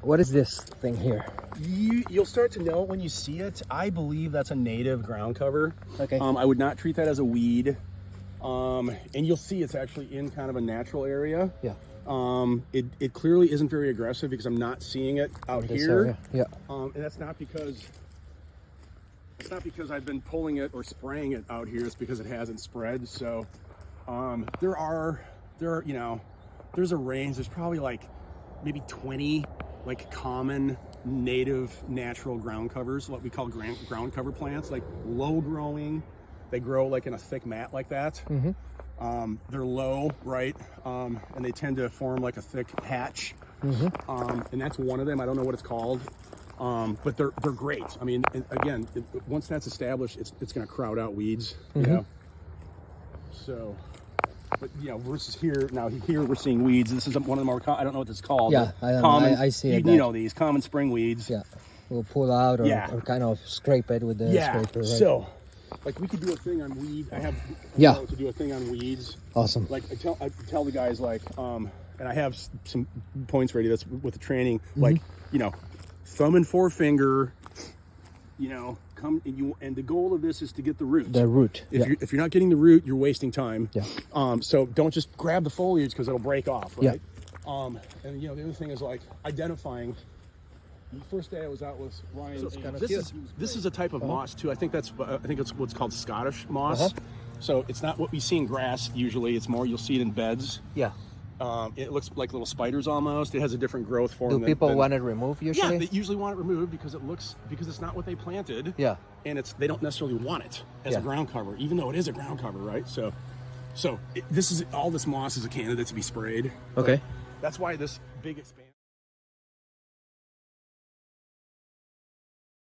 What is this thing here? You'll start to know when you see it. I believe that's a native ground cover. Okay. I would not treat that as a weed. And you'll see it's actually in kind of a natural area. Yeah. It clearly isn't very aggressive because I'm not seeing it out here. Area. Yeah. And that's not because I've been pulling it or spraying it out here. It's because it hasn't spread. So there's a range. There's probably like maybe 20 like common native natural ground covers, what we call ground cover plants, like low growing. They grow like in a thick mat like that. Mm-hmm. They're low, right? And they tend to form like a thick hatch. Mm-hmm. And that's one of them. I don't know what it's called, but they're great. I mean, again, once that's established, it's going to crowd out weeds. Mm-hmm. You know. So, but versus here now. Here we're seeing weeds. This is one of the more. I don't know what it's called. Yeah, I don't common, know. I see it. You know these common spring weeds. Yeah, we'll pull out or, Yeah. or kind of scrape it with the scraper. Right? So, like we could do a thing on weed. I have to do a thing on weeds. Awesome. Like I tell the guys like and I have some points ready. That's with the training. Mm-hmm. Like thumb and forefinger. Come and the goal of this is to get the root. The root. If you're not getting the root, you're wasting time. Yeah. So don't just grab the foliage because it'll break off, right? Yeah. And the other thing is like identifying. The first day I was out with Ryan. So it's kind of this is a type of moss too. I think it's what's called Scottish moss. So it's not what we see in grass usually. It's more you'll see it in beds. Yeah. It looks like little spiders almost. It has a different growth form. Do people want it removed usually? Yeah, they usually want it removed because it's not what they planted. Yeah. And they don't necessarily want it as a ground cover, even though it is a ground cover, right? So this moss is a candidate to be sprayed. Okay. That's why this big expansion.